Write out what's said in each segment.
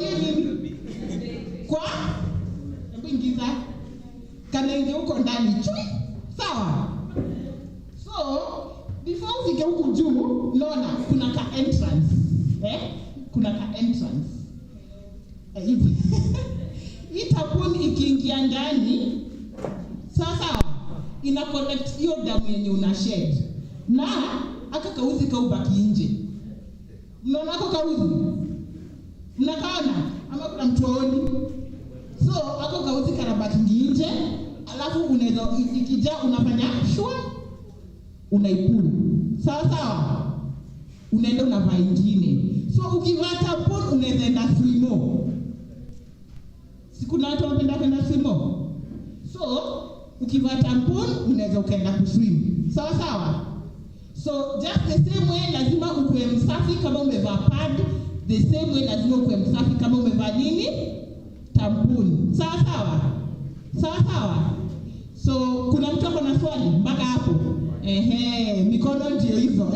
Ufanye nini? Kwa hebu ingiza kanenge huko ndani. Chui. Sawa? So, before ufike huku juu, unaona kuna ka entrance. Kuna ka entrance. Hii tampon ikiingia ndani, sasa ina connect hiyo damu yenye una shed. Na aka kauzi kaubaki nje. Unaona ako kauzi? Mnakaona? Ama kuna mtuoni? So, ako kauzi karabaki nje, alafu unaweza ikija unafanya shwa, unaipulu. Sawa? Unaenda unavaa ingine. So, ukivaa tampon unaweza enda swimo. Sikuna watu wanapenda kwenda swimo. So, ukivaa tampon unaweza ukaenda kuswim. Sawa? So just the same way lazima ukue msafi kama umevaa pad, the same way lazima ukue msafi kama umevaa nini? Tampon. Sawa? So kuna mtu ako na swali mpaka hapo? Mikono ndio hizo.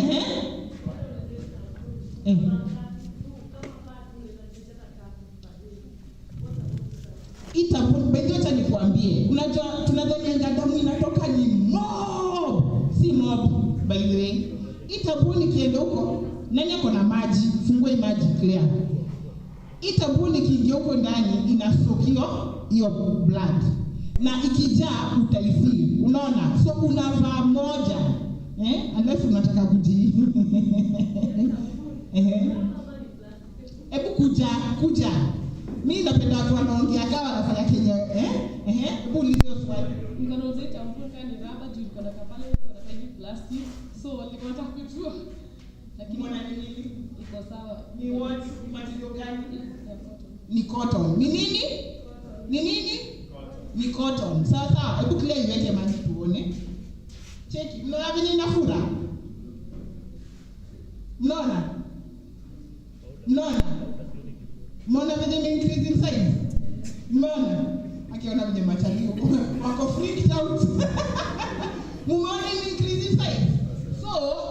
Itampon bado acha nikwambie. Unajua tunadhani damu inatoka ni mob. Si mob by the way. Itampon kienda huko nani ako na maji? Fungue maji clear. Itampon kiingia huko ndani inasokio hiyo blood. Na ikijaa utaifeel. Unaona? So unavaa moja. Unless unataka kuji. Hebu kuja. Mimi napenda watu wanaongea kama wanafanya Kenya. Ulize swali. Mkono zetu amfuka ni raba juu iko na kapale iko na hivi plastic. So walikuwa wanataka kujua. Lakini mbona nini? Iko sawa. Ni what material gani? Cotton. Ni cotton. Ni nini? Ni cotton. Sawa. Hebu clear iweke maji tuone. Cheki. Mnaona vile inafura? Mnaona vile ni increase in size? Mnaona? Akiona vile machalio wako freaked out. Mumeona ni increase in size? So,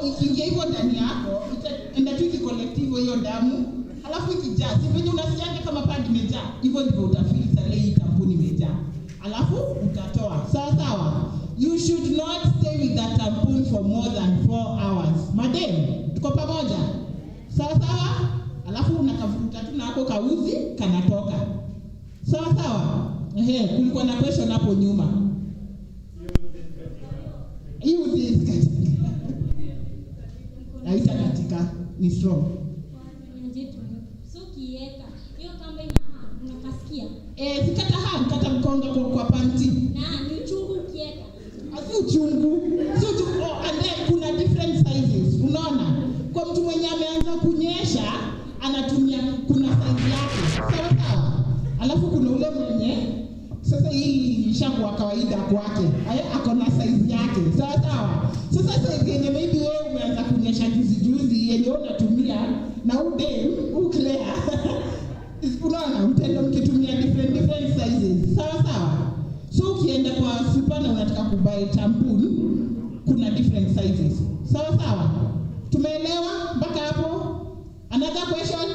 ikiingia hivyo ndani yako, itaenda tu collective hiyo damu, halafu ikijaa, si vile unasikia kama pad imejaa, hivyo ndivyo utafeel sale hii kampuni imejaa. Halafu utatoa. Sawa. You should not stay with that tampon for more than 4 hours. Madam, tuko pamoja? Sawa? Alafu unakavuta tu na hapo kauzi kanatoka. Sawa? Kulikuwa na question hapo nyuma. Use this katika. Haita katika ni strong. So kieka. Hiyo kamba unakasikia. Kata mkonga kwa panty. Ni uchungu kieka. Asi uchungu. And then kuna different sizes. Unaona? Kwa mtu mwenye ameanza kunyesha anatumia kuna size yake. Sawa? Alafu kuna ule mwenye sasa hii ishakuwa kawaida kwake. Ako na size yake. Sawa? Sasa size yenye maybe wewe umeanza kunyesha juzi yenye unatumia na uklea. Unaona? Mtendo mkitumia different sizes. Sawa? So ukienda kwa super na unataka kubuy tampon, kuna different sizes. Sawa? Tumeelewa mpaka hapo? Another question?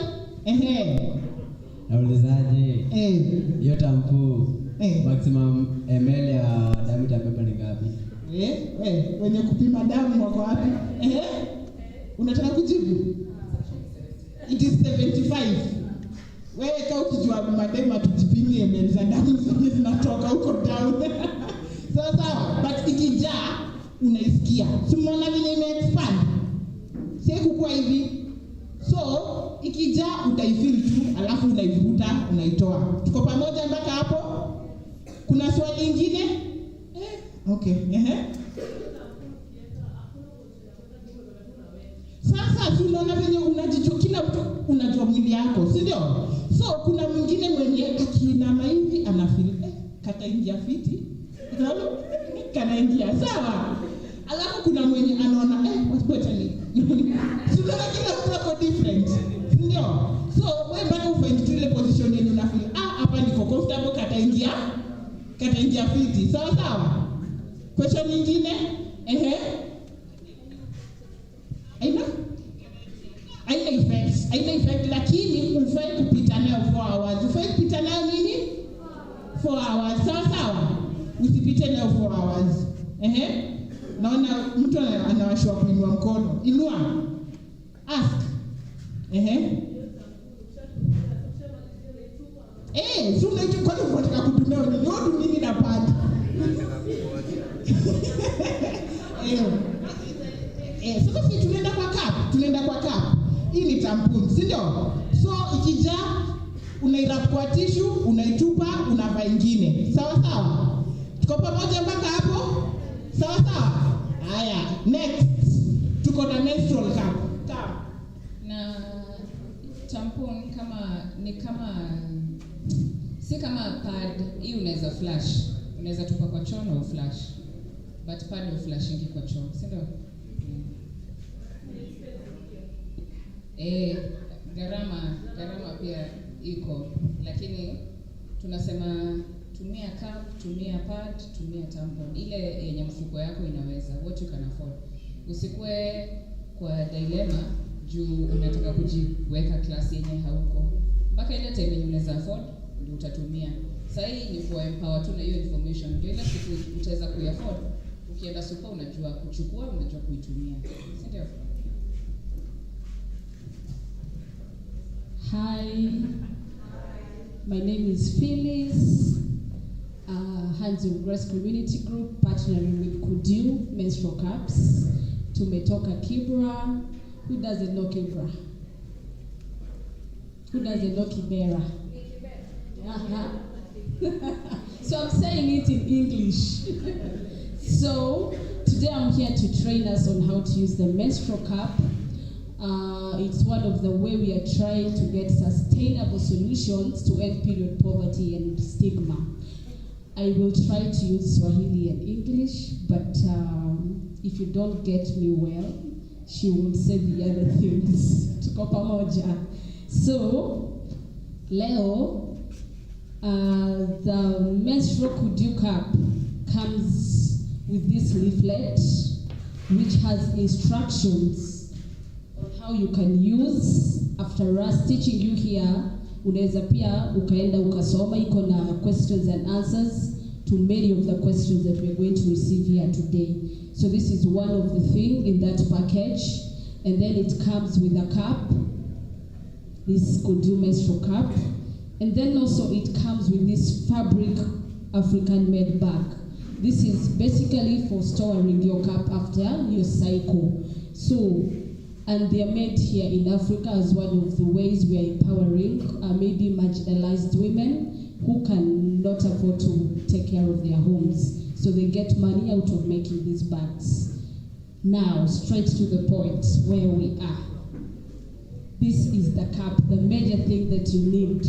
Naulizaje? Hiyo tampon maximum ml ya damu itabeba ni ngapi? Wenye kupima damu wako wapi? Unataka kujibu? It is 75. Wewe kama ukijua madema tujipimie ml za damu zinatoka huko down. Sawa? But ikijaa unaisikia. Umeona vile ime-expand? Kukua hivi. So, ikijaa utaifeel tu, alafu unaivuta, unaitoa. Tuko pamoja mpaka hapo? Kuna swali lingine? Okay. Sasa tunaona vile unajijua, kila mtu unajua mwili yako, si ndio? So, kuna mwingine mwenye akiinama hivi anafeel kataingia fiti. Unaona? Kanaingia. Sawa? Alafu kuna mwenye anaona wacha ni. Sio kila mtu ako different. Ndio. So wewe mpaka ufind ile position yenye unafeel hapa niko comfortable kataingia fiti. Sawa? Question nyingine? Haina effect lakini ufai kupita nayo 4 4 hours. Sawa. Usipite nayo 4 hours. Naona mtu anawashwa kuinua mkono. Inua. Ask. So unaitu kwa nini unataka kutumia nini? Ndio nini napata? Sasa sisi tunaenda kwa cup. Hii ni tampon, si ndio? So ikijaa unairap kwa tissue, unaitupa, unavaa ingine. Sawa. Tuko pamoja mpaka hapo? Sawa. Haya, next. Tuko na menstrual cup. Na tampon si kama pad, hii unaweza flash. Unaweza tupa kwa choo na flash. But pad uflashingi kwa choo, si ndio? Gharama pia iko, lakini tunasema tumia cup, tumia pad, tumia tampon. Ile yenye mfuko yako inaweza, what you can afford. Usikue kwa dilemma juu unataka kujiweka klasi yenye hauko. Mpaka ile time yenye unaweza afford ndio utatumia. Sasa hii ni for empower tu na hiyo information. Ndio ile siku utaweza kuiafford. Ukienda super unajua kuchukua, unajua kuitumia. Si ndio? Hi, my name is Phyllis, Hands of Grace Community Group, partnering with Kudiu Menstrual Cups. Tumetoka Kibra. Who doesn't know Kibra? Who doesn't know Kibera? So I'm saying it in English. So today I'm here to train us on how to use the menstrual cup. It's one of the way we are trying to get sustainable solutions to end period poverty and stigma. I will try to use Swahili and English, but if you don't get me well, she will say the other things. Tuko pamoja. So, leo, the menstrual Kudiu cup comes with this leaflet, which has instructions on how you can use. After us teaching you here, unaweza pia ukaenda ukasoma. Iko na questions and answers to many of the questions that we're going to receive here today. So this is one of the things in that package. And then it comes with a cup, this Kudiu menstrual cup. And then also it comes with this fabric African made bag. This is basically for storing your cup after your cycle. So, and they are made here in Africa as one of the ways we are empowering maybe marginalized women who cannot afford to take care of their homes. So they get money out of making these bags. Now, straight to the point where we are. This is the cup, the major thing that you need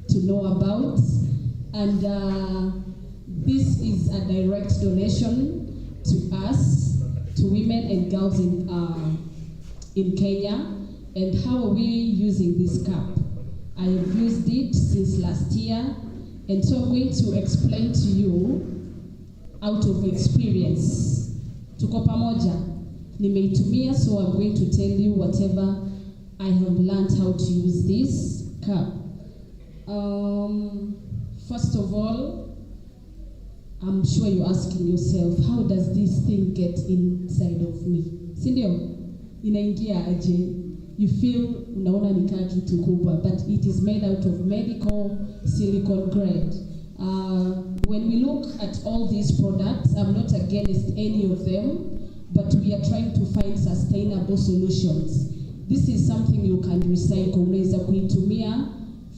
to know about. And this is a direct donation to us, to women and girls in Kenya. And how are we using this cup? I have used it since last year, and so I'm going to explain to you out of experience. Tuko pamoja, nimeitumia, so I'm going to tell you whatever I have learned how to use this cup. First of all, I'm sure you're asking yourself, how does this thing get inside of me? Sindio? Inaingia aje? You feel unaona ni kitu kubwa, but it is made out of medical silicone grade. When we look at all these products, I'm not against any of them, but we are trying to find sustainable solutions. This is something you can recycle. Unaweza kuitumia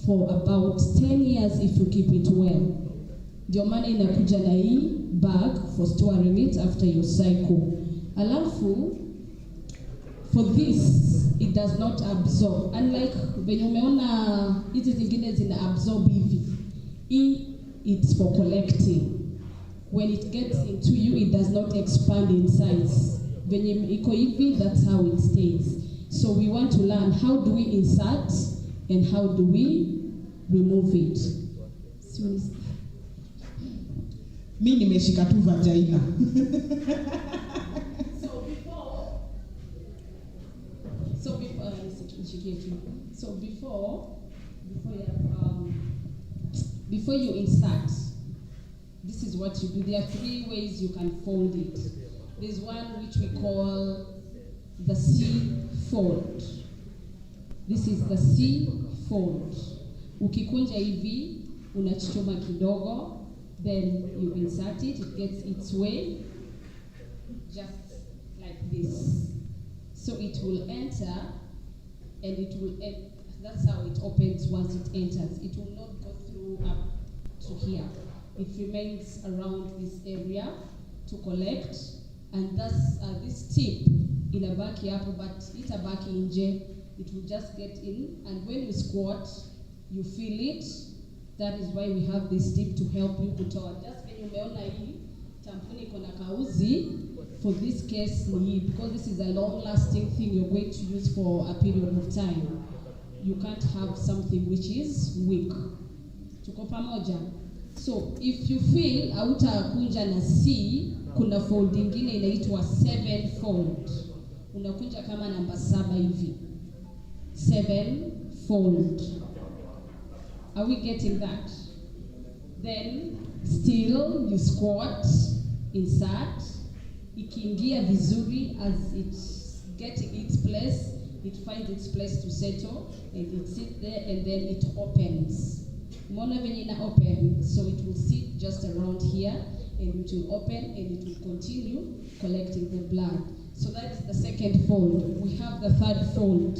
for about 10 years if you keep it well. Ndio maana inakuja na hii bag for storing it after your cycle. Alafu, for this, it does not absorb. Unlike when umeona hizi zingine zina absorb hivi. It's for collecting. When it gets into you, it does not expand in size. When iko hivi, that's how it stays. So we want to learn how do we insert and how do we remove it. Mi nimeshika tu vagina. Before you insert, this is what you do. There are 3 ways you can fold it. There's one which we call the C fold. This is the C fold. Ukikunja hivi, unachichoma kidogo, then you insert it, it gets its way, just like this. So it will enter, and it will, that's how it opens once it enters. It will not go through up to here. It remains around this area to collect, and thus this tip inabaki hapo, but itabaki nje. It will just get in, and when you squat, you feel it. That is why we have this tip to help you kutoa. Just when umeona hii tamponi iko na kauzi, for this case ni hii, because this is a long-lasting thing you're going to use for a period of time. You can't have something which is weak. Tuko pamoja? So if you feel hautakunja na C, kuna fold ingine inaitwa 7 fold. Unakunja kama namba 7 hivi. 7 fold. Are we getting that? Then still you squat, insert, ikiingia vizuri as it's getting its place, it finds its place to settle, and it sits there, and then it opens. Umeona venye ina open, so it will sit just around here, and it will open, and it will continue collecting the blood. So that is the second fold. We have the third fold.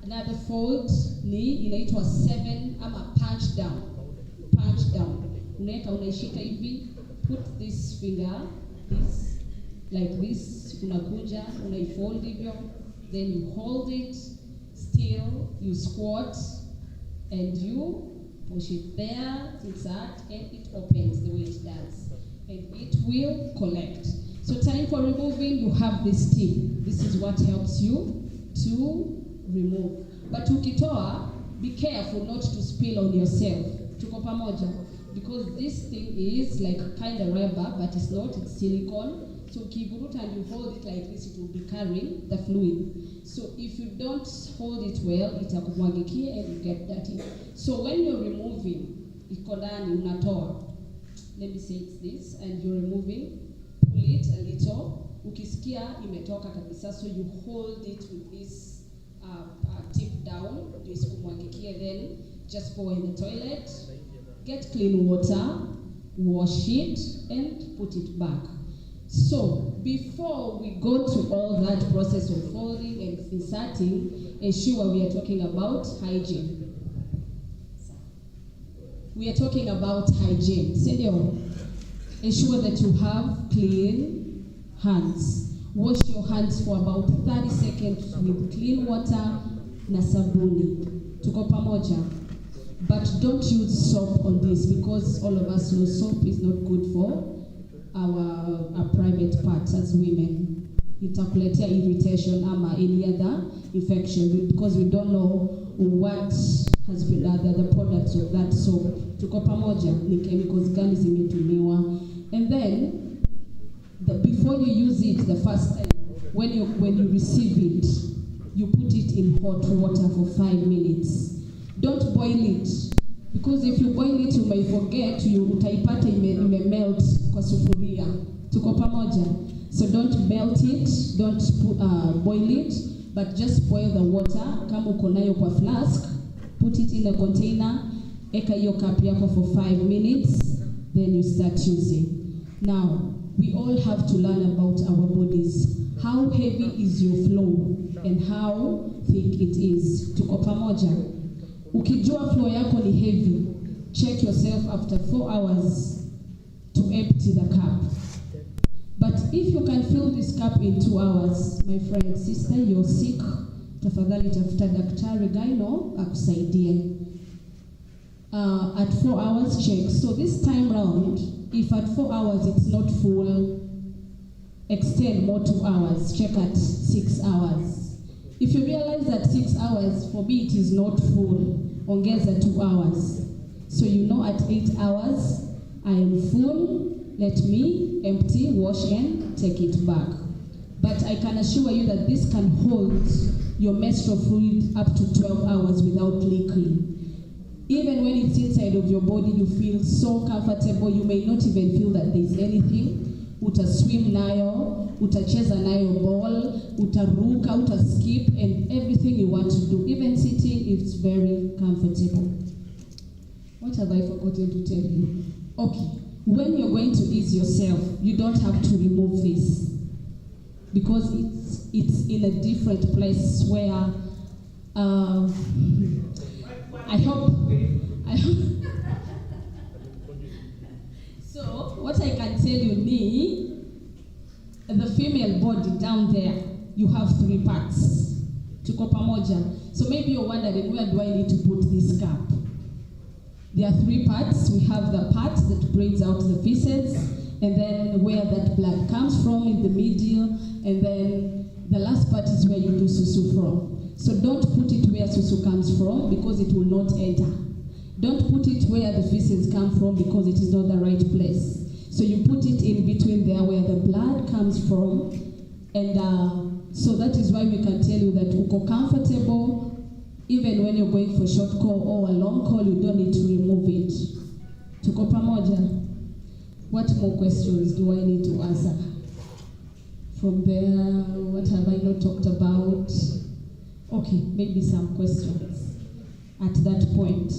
Another fold ni inaitwa 7 ama punch down. Punch down. Unaweka, unaishika hivi, put this finger, this, like this, unakunja, unaifold hivyo, then you hold it, still, you squat, and you push it there, insert, and it opens the way it does. And it will collect. So time for removing, you have this tip. This is what helps you to remove. But ukitoa, be careful not to spill on yourself. Tuko pamoja? Because this thing is like kind of rubber, but it's not, it's silicone. So ukivuruta and you hold it like this, it will be carrying the fluid. So if you don't hold it well, itakumwagikia and you get dirty. So when you're removing, iko ndani unatoa. Let me say it's this, and you're removing, pull it a little. Ukisikia imetoka kabisa, so you hold it with this tip down, then just pour in the toilet, get clean water, wash it, and put it back. So before we go to all that process of folding and inserting, ensure we are talking about hygiene. We are talking about hygiene. Ensure that you have clean hands. Wash your hands for about 30 seconds with clean water na sabuni. Tuko pamoja. But don't use soap on this, because all of us know soap is not good for our private parts as women. Itakuletea irritation ama any other infection, because we don't know what has been the products of that soap. Tuko pamoja, ni chemicals gani zimetumiwa. And then before you use it the first time, when you receive it, you put it in hot water for 5 minutes. Don't boil it, because if you boil it, you may forget, utaipata ime-melt kwa sufuria. Tuko pamoja? So don't melt it, don't boil it, but just boil the water. Kama uko nayo kwa flask, put it in a container, eka hiyo cup yako for 5 minutes, then you start using. Now, we all have to learn about our bodies. How heavy is your flow and how thick it is. Tuko pamoja? Ukijua flow yako ni heavy, check yourself after 4 hours to empty the cup. But if you can fill this cup in 2 hours, my friend, sister, you're sick, tafadhali tafuta daktari gyno akusaidie. At 4 hours, check. So this time round, if at 4 hours it's not full, extend more 2 hours, check at 6 hours. If you realize that 6 hours, for me it is not full, ongeza 2 hours. So you know at 8 hours, I am full, let me empty, wash and take it back. But I can assure you that this can hold your menstrual fluid up to 12 hours without leaking. Even when it's inside of your body, you feel so comfortable. You may not even feel that there's anything. Utaswim nayo, utacheza nayo ball, utaruka, utaskip, and everything you want to do. Even sitting, it's very comfortable. What have I forgotten to tell you? Okay, when you're going to ease yourself, you don't have to remove this because it's in a different place where I hope. So what I can tell you, the female body down there, you have 3 parts. Tuko pamoja. So maybe you're wondering, where do I need to put this cap? There are 3 parts. We have the part that brings out the feces, and then where that blood comes from in the middle, and then the last part is where you do susu from. So don't put it where susu comes from because it will not enter. Don't put it where the feces come from because it is not the right place. So you put it in between there where the blood comes from, and so that is why we can tell you that uko comfortable. Even when you're going for short call or a long call, you don't need to remove it. Tuko pamoja? What more questions do I need to answer? From there, what have I not talked about? Okay, maybe some questions at that point.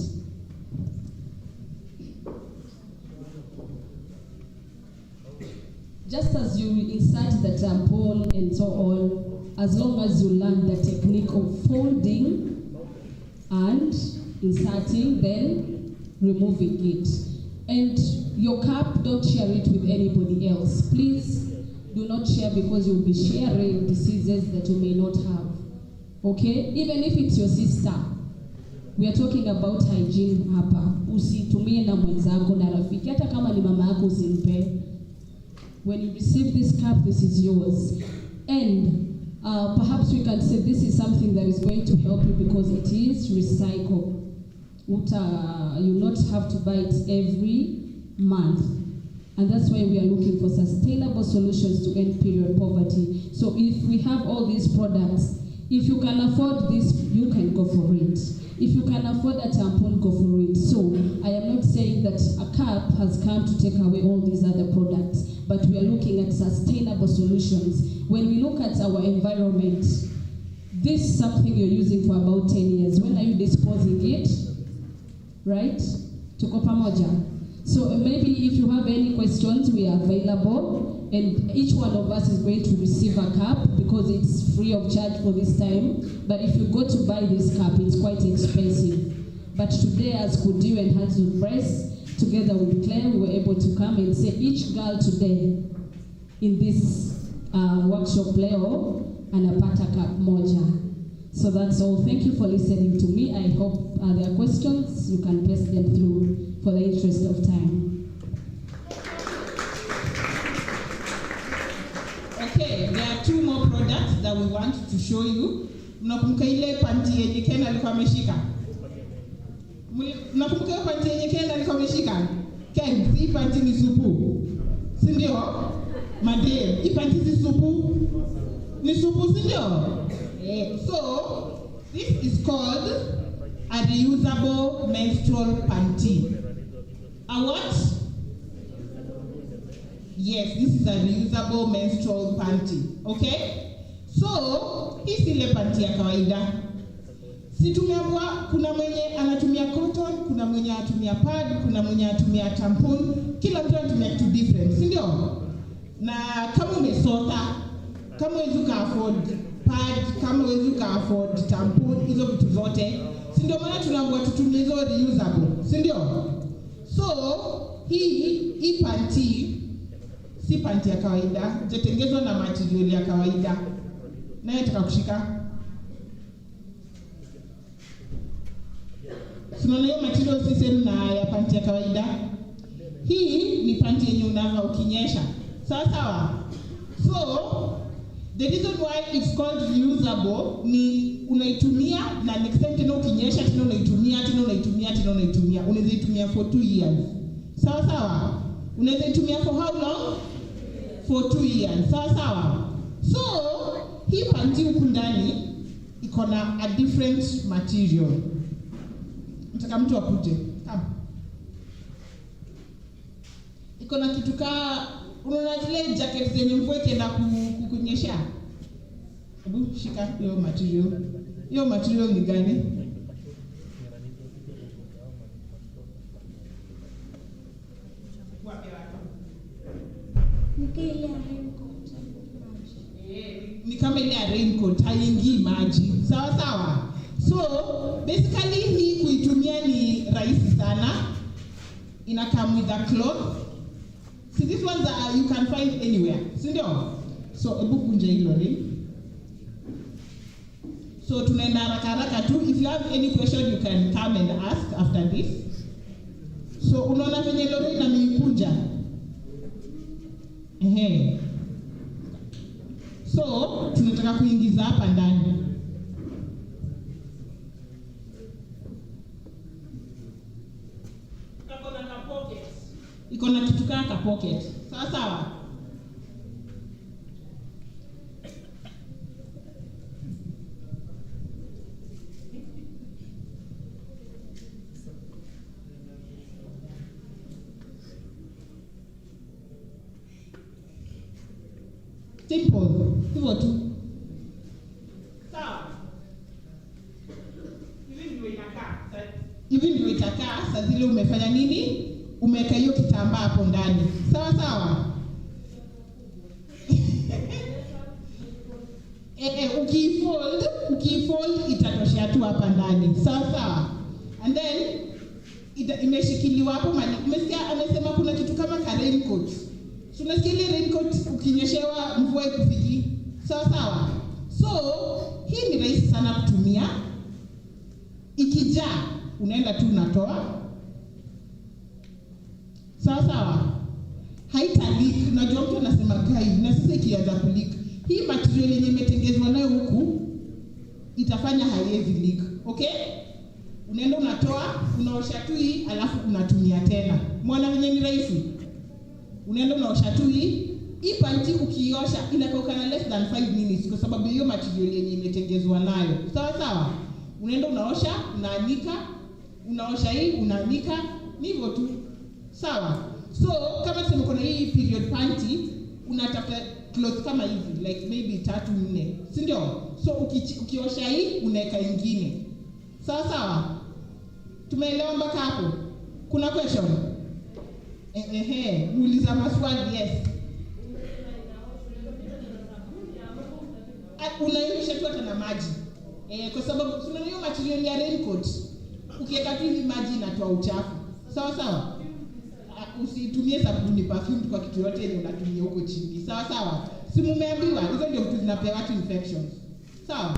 Just as you insert the tampon and so on, as long as you learn the technique of folding and inserting, then removing it. And your cup, don't share it with anybody else. Please do not share because you'll be sharing diseases that you may not have. Okay? Even if it's your sister. We are talking about hygiene hapa. Usitumie na mwenzako na rafiki. Hata kama ni mama yako usimpe. When you receive this cup, this is yours. And perhaps we can say this is something that is going to help you because it is recycled. You not have to buy it every month. And that's why we are looking for sustainable solutions to end period poverty. So if we have all these products, if you can afford this, you can go for it. If you can afford a tampon, go for it. So I am not saying that a cup has come to take away all these other products, but we are looking at sustainable solutions. When we look at our environment, this is something you're using for about 10 years. When are you disposing it? Right? Tuko pamoja. So maybe if you have any questions, we are available, and each one of us is going to receive a cup because it's free of charge for this time. But if you go to buy this cup, it's quite expensive. But today, as Kudiu and Hands with Press, together with Claire, we were able to come and say each girl today in this workshop leo anapata cup moja. So that's all. Thank you for listening to me. I hope there are questions. You can press them through for the interest of time. Okay, there are 2 more products that we want to show you. Mnakumbuka ile panty yenye Ken alikuwa ameshika? Mnakumbuka ile panty yenye Ken alikuwa ameshika? Ken, hii panty ni supu. Si ndio? Madam, hii panty ni supu. Ni supu, si ndio? So, this is called a reusable menstrual panty. A what? Yes, this is a reusable menstrual panty. Okay? So, hii si ile panty ya kawaida. Si tumeamua kuna mwenye anatumia cotton, kuna mwenye anatumia pad, kuna mwenye anatumia tampon. Kila mtu anatumia kitu different, si ndio? Na kama umesota, kama huwezi afford pad, kama huwezi afford tampon, hizo vitu zote, si ndio maana tunaamua tutumie hizo reusable, si ndio? So, hii panty si panty ya kawaida, imetengezwa na material ya kawaida. Naye nataka kushika. Tunaona hiyo material si same na ya panty ya kawaida. Hii ni panty yenye unavaa ukinyesha. Sawa sawa? So, the reason why it's called reusable ni unaitumia na next time tena ukinyesha tena unaitumia, tena unaitumia, tena unaitumia. Unaweza itumia for 2 years. Sawa sawa? Unaweza itumia for how long? For 2 years. Sawa sawa? So, hii panty huku ndani iko na a different material. Nataka mtu akuje. Kama. Iko na kitu unaona zile jacket zenye mvua ikienda kukunyesha. Hebu shika hiyo material. Hiyo material ni gani? Ni kama ile ya raincoat, haingii maji. Sawa sawa. So basically hii kuitumia ni rahisi sana. Ina come with a cloth. See, these ones you can find anywhere. Si ndio? So hebu kunja hilo ring. So tunaenda haraka tu. If you have any question you can come and ask after this. So unaona venye lori na mikunja. So tunataka kuingiza hapa ndani. Iko na kitu kama pocket. Sawa sawa. Simple. Hivyo tu. Sawa. Hivi ndio itakaa saa zile umefanya nini? Umeweka hiyo kitambaa hapo ndani. Sawa sawa. Ukifold itatoshea tu hapa ndani. Sawa sawa. And then imeshikiliwa hapo mali. Umesikia amesema kuna kitu kama ka raincoat. So unasikia ile raincoat ukinyeshewa mvua ikufiki. Sawa sawa. So hii ni rahisi sana kutumia. Ikijaa unaenda tu unatoa. Sawa sawa. Haita leak. Unajua mtu anasema gai na sasa ikianza kuleak. Hii material yenye imetengezwa nayo huku itafanya haiwezi leak. Okay? Unaenda unatoa, unaosha tu hii alafu unatumia tena. Mwana venye ni rahisi. Unaenda unaosha tu hii. Hii panty ukiosha inakauka na less than 5 minutes kwa sababu hiyo material yenye imetengezwa nayo. Sawa sawa. Unaenda unaosha, unaanika, unaosha hii, unaanika, ni hivyo tu. Sawa. So kama sema kuna hii period panty, unatafuta cloth kama hivi like maybe 3 4. Si ndio? So ukiosha hii unaweka nyingine. Sawa sawa. Tumeelewa mpaka hapo? Kuna question? Muuliza maswali. Yes. Unaiosha tu hata na maji. Kwa sababu kuna hiyo material ya raincoat. Ukiweka tu hivi maji inatoa uchafu. Sawa sawa. Usitumie sabuni perfume kwa kitu yote yenye unatumia huko chini. Sawa sawa. Si mumeambiwa hizo ndio vitu zinapea watu infections. Sawa?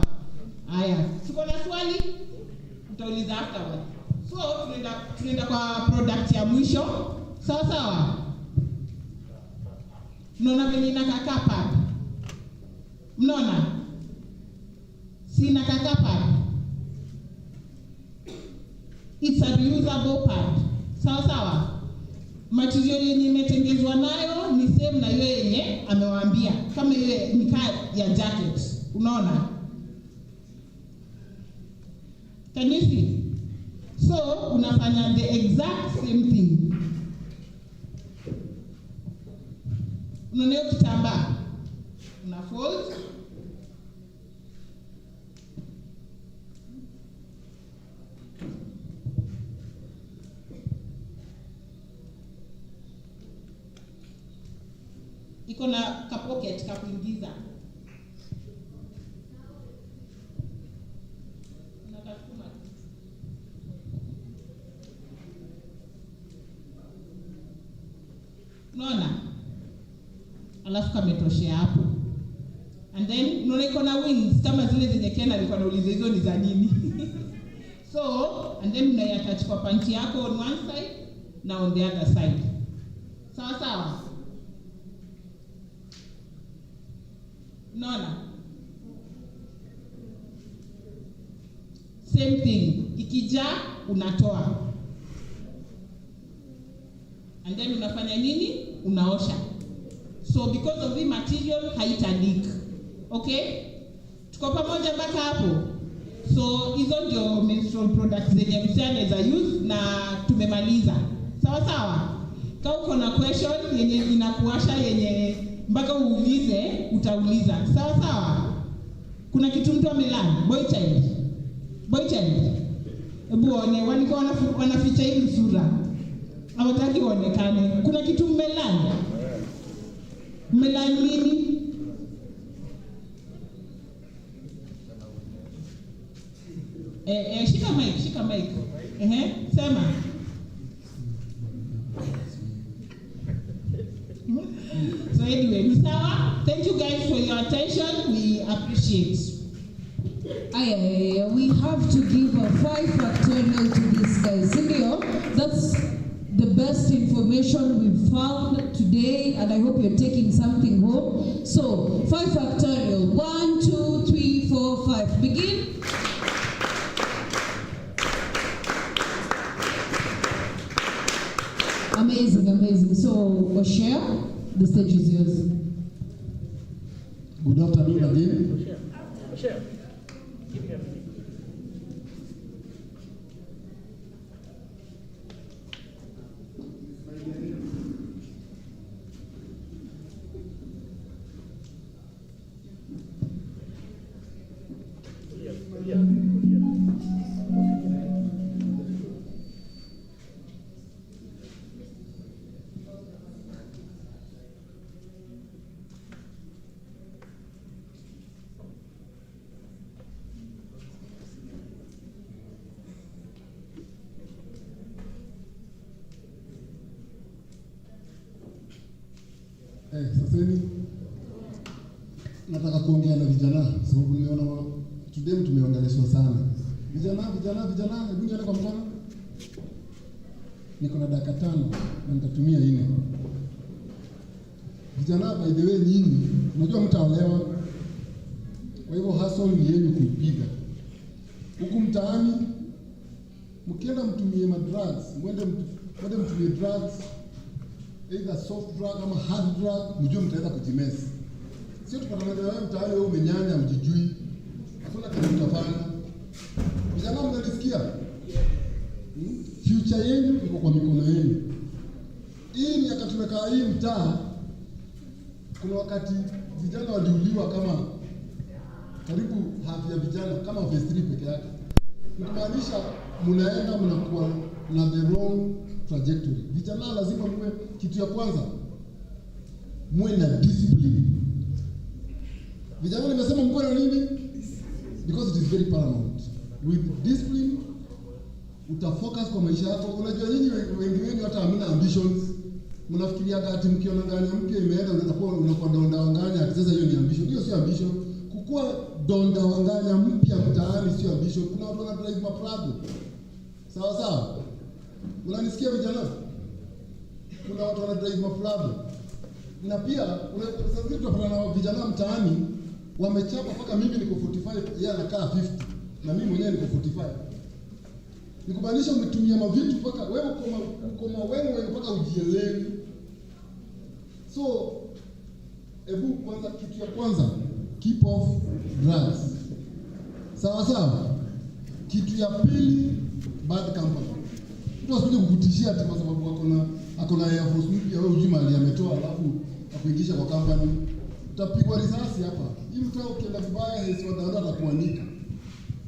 Haya. Tuko na swali? Utauliza afterward. So tunaenda kwa product ya mwisho. Sawa sawa. Mnaona venye inakaa pad. Mnaona? Si inakaa pad. It's a reusable pad. Sawa sawa. Material yenye imetengezwa nayo ni same na hiyo yenye amewaambia. Kama hiyo ni ya jacket. Unaona? Can you see? So unafanya the exact same thing. Unaona hiyo kitambaa. Una fold. Iko na ka pocket ka kuingiza. Unakasukuma. Unaona? Alafu kametoshea hapo. And then unaona iko na wings kama zile zenye Kena alikuwa anauliza hizo ni za nini. So, and then unaiattach kwa panty yako on one side na on the other side. Sawa sawa. Unaona? Same thing. Ikijaa unatoa. And then unafanya nini? Unaosha. So because of the material haita leak. Okay? Tuko pamoja mpaka hapo? So hizo ndio menstrual products zenye msichana anaweza use na tumemaliza. Sawa sawa? Kama uko na question yenye inakuasha yenye mpaka uulize, utauliza. Sawa sawa? Kuna kitu mtu amelani, boy child. Hebu one walikuwa wanaficha hii sura. Hawataki waonekane. Kuna kitu mmelani? Mmelani nini? Shika mic. Sema. So anyway, Misawa, thank you guys for your attention. We appreciate. We have to give a 5 factorial to this guys. Sindio? That's the best information we've found today, and I hope you're taking something home. So 5 factorial. 1, 2, 3, 4, 5. Begin. Amazing. So, share. The stage is yours. Good afternoon again. Michelle. Give me a minute. Sasa hivi nataka kuongea na vijana sababu nimeona today tumeongeleshwa sana. Vijana, hebu nione kwa mfano. Niko na dakika 5 na nitatumia 4. Vijana, by the way, nyinyi unajua mtaolewa. Kwa hivyo hustle ni yenu kuipiga. Huku mtaani mkienda mtumie madrugs, mwende mtumie drugs, either soft drug ama hard drug, mjue mtaenda kujimesi. Sio tupatana na wewe mtaani wewe umenyanya ujijui. Hakuna kitu utafanya. Vijana, mnalisikia? Future yenu iko kwa mikono yenu. Hii ni wakati tumekaa hii mtaa, kuna wakati vijana waliuliwa kama karibu half ya vijana kama phase 3 peke yake. Nikimaanisha mnakuwa na the wrong trajectory. Vijana lazima muwe, kitu ya kwanza muwe na discipline. Vijana nimesema mkuwe na nini? Because it is very paramount. With discipline utafocus kwa maisha yako. Unajua nyinyi wengi wenu hata hamna ambitions. Mnafikiria ati mkiona nganya mpya imeenda unakuwa donda wanganya ati sasa hiyo ni ambition. Hiyo sio ambition. Kukua donda wanganya mpya mtaani sio ambition. Kuna watu wana drive maprado. Sawa. Unanisikia vijana? Kuna watu wana drive maprado. Na pia sasa hivi tunapata na vijana mtaani wamechapa mpaka mimi niko 45, yeye anakaa 50 na mimi mwenyewe niko 45. Nikubalisha umetumia mavitu mpaka wewe uko wewe mpaka ujielewi. So hebu kwanza, kitu ya kwanza, keep off drugs. Sawa. Kitu ya pili, bad company. Mtu asije kukutishia ati kwa sababu ako na Air Force mpya wewe ujui mali ametoa alafu akuingisha kwa company. Utapigwa risasi hapa. Hii mtu ukienda vibaya hesi wadanda atakuanika.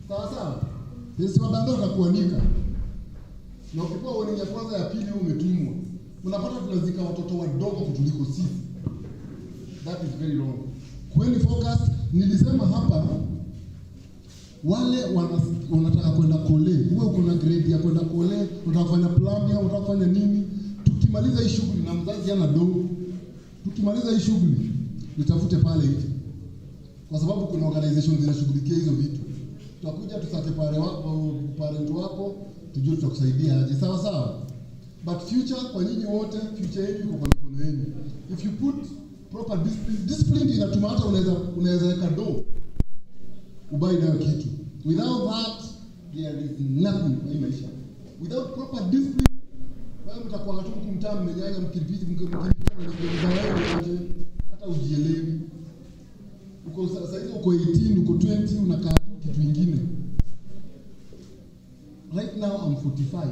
Sawa. Hesi wadanda atakuanika. Na ukipewa warning ya kwanza ya pili wewe umetumwa. Unapata tunazika watoto wadogo kutuliko sisi. That is very wrong. Kweni focus, nilisema hapa wale wanataka kwenda kole. Wewe uko na grade ya kwenda kole, unataka kufanya plumbing, unataka kufanya nini? Tukimaliza hii shughuli na mzazi ana dogo. Tukimaliza hii shughuli nitafute pale hivi. Kwa sababu kuna organizations zinashughulikia hizo vitu. Tutakuja tusake parent wako, tujue tutakusaidia aje. Sawa. But future kwa nyinyi wote, future yenu iko kwa mikono yenu. If you put proper discipline inatuma hata unaweza weka do ubai nayo kitu. Without that there is nothing kwa hii maisha. Without proper discipline wewe mtakuwa tu kumtaa mmenyanya mkiripiti hata ujielewi. Uko sasa hizo uko 18 uko 20 unakaa kitu kingine. 25.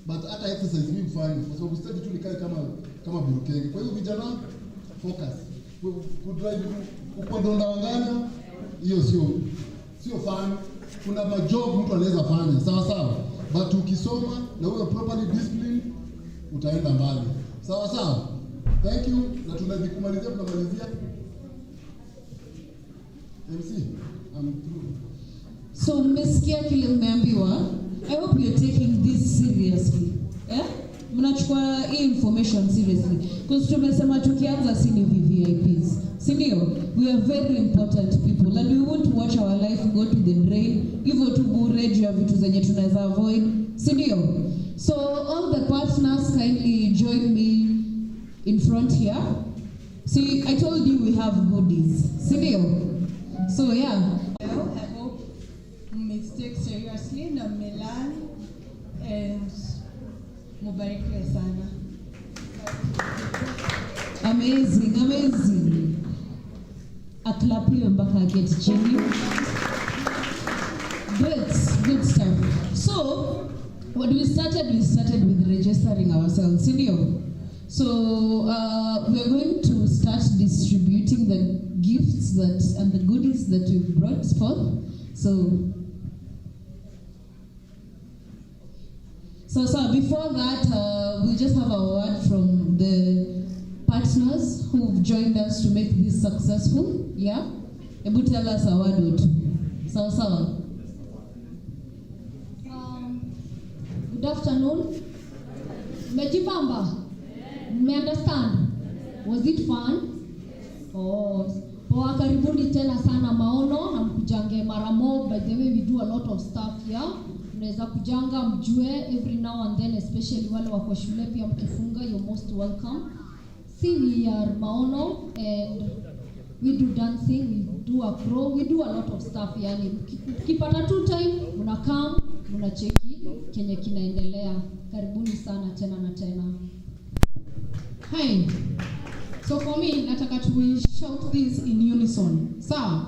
But hata exercise mimi hufanya kwa sababu study tu nikae kama burukenge. Kwa hiyo vijana focus. Kudrive uko donda wangana hiyo sio fun. Kuna majob mtu anaweza fanya sawa. But ukisoma na uwe properly disciplined utaenda mbali. Sawa. Thank you. Na tunamalizia. MC, I'm through. So mmesikia kile umeambiwa. I hope you're taking this seriously. Mnachukua hii information seriously. Because tumesema tukianza si ni VVIPs. Si ndio? We are very important people and we won't watch our life go to the drain. Hivyo tu bure juu ya vitu zenye tunaweza avoid. Si ndio? So all the partners kindly join me in front here. See, I told you we have goodies. Si ndio? So yeah. Well, I hope mistake seriously na Milan and mubarikiwe sana. Amazing. Aklapiwe mpaka aketi chini. Good stuff. So, what we started with registering ourselves, senior. So, we're going to start distributing the gifts and the goodies that we've brought forth. So before that, we'll just have a word from the partners who've joined us to make this successful. Yeah? Ebu tell us a word or two. Sawa. Good afternoon. Mmejipamba? Me understand? Was it fun? Poa, karibuni tena sana Maono na mkujange mara moja. By the way, we do a lot of stuff here. Mnaweza kujanga mjue every now and then, especially wale wako shule pia mkifunga, you're most welcome. See, we are Maono and we do dancing, we do acro, we do a lot of stuff. Yani kipata tu time, mnakam, mnacheki kenye kinaendelea. Karibuni sana tena na tena. Hi. So for me, nataka to shout this in unison. Sawa.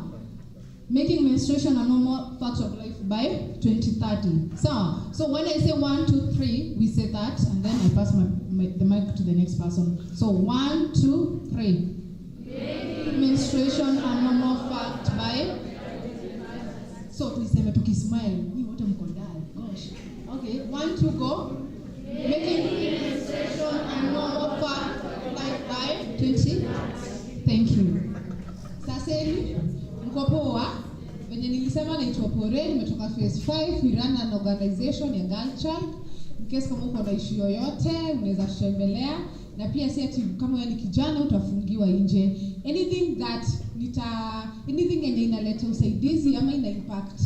Making menstruation a normal fact of life by 2030. So when I say 1, 2, 3, we say that, and then I pass the mic to the next person. So 1, 2, 3. Making menstruation a normal fact by. So tuiseme tukismile. Ni wote mko ndani. Gosh. Okay. 1, 2, go. Making menstruation a normal fact by 20. Thank you. Sasa hivi mko poa. Wenye nilisema naitwa Pore, nimetoka phase 5, we run an organization ya girl child. In case kama uko na issue yoyote, unaweza kutembelea, na pia si ati kama wewe ni kijana utafungiwa nje. Anything yenye inaleta usaidizi ama ina impact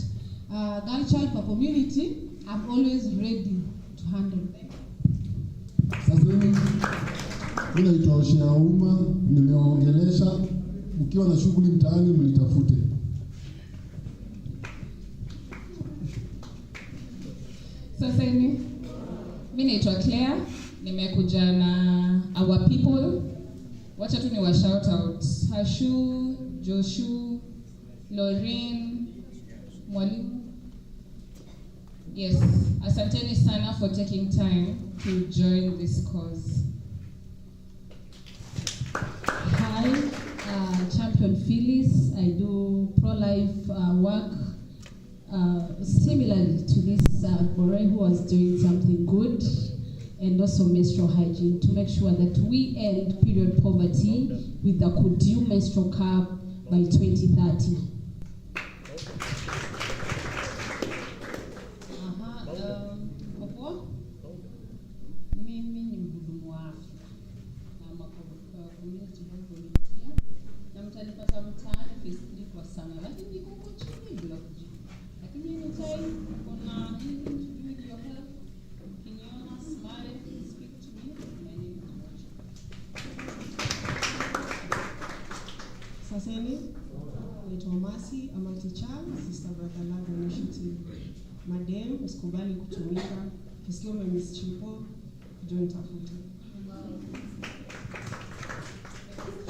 girl child kwa community, I'm always ready to handle them. Sasa mimi naitwa Oshia Uma, nimeongelesha. Ukiwa na shughuli mtaani mlitafute. Sasa mimi naitwa Claire, nimekuja na our people. Wacha tu ni wa shout out. Hashu, Joshu, Lauren, Mwalimu. Yes, asanteni sana for taking time to join this cause. Hi, Champion Phyllis. I do pro-life work similarly to this Bore who was doing something good, and also menstrual hygiene to make sure that we end period poverty with the Kudu menstrual cup by 2030. Mimi ni mhudumu wa afya na community health volunteer, na mtanipata mtaani phase 3 kwa sana, lakini niko huko chini bila kujua. Lakini anytime kuna anything to do with your health, ukiniona smile, speak to me, my name is Roger. Saseni, naitwa Masi Amati Charles, Sister Brother Love Initiative. Madam, usikubali kutumika. Kisikia umemiss chipo, join tafuta.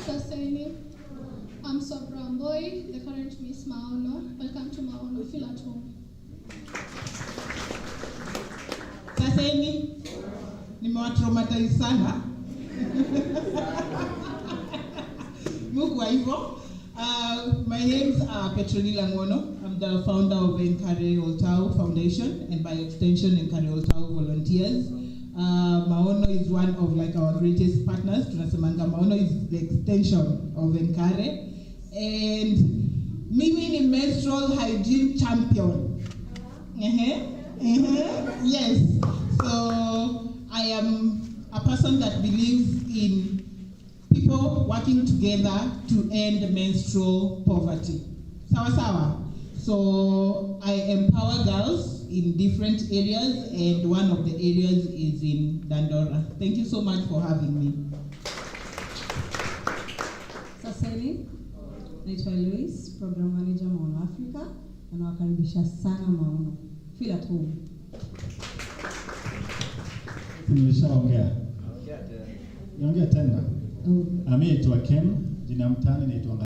Saseni, I'm Sobra Mboy, the current Miss Maono. Welcome to Maono. Feel at home. Sasa hivi nimewatraumatize sana. Mungu wa hivyo. My name's Petronila Ngono. I'm the founder of Nkare Oltau Foundation and by extension Nkare Oltau Volunteers. Maono is one of like our greatest partners. Tunasemanga Maono is the extension of Nkare. And mimi ni menstrual hygiene champion. Yes. So I am a person that believes in people working together to end menstrual poverty. Sawa sawa. So I empower girls in different areas, and one of the areas is in Dandora. Thank you so much for having me. Sasa hivi naitwa Louis, program manager Maono Africa, na nawakaribisha sana Maono. Feel at home. Nimeshaongea. Niongea tena. Mimi naitwa Ken, jina mtani naitwa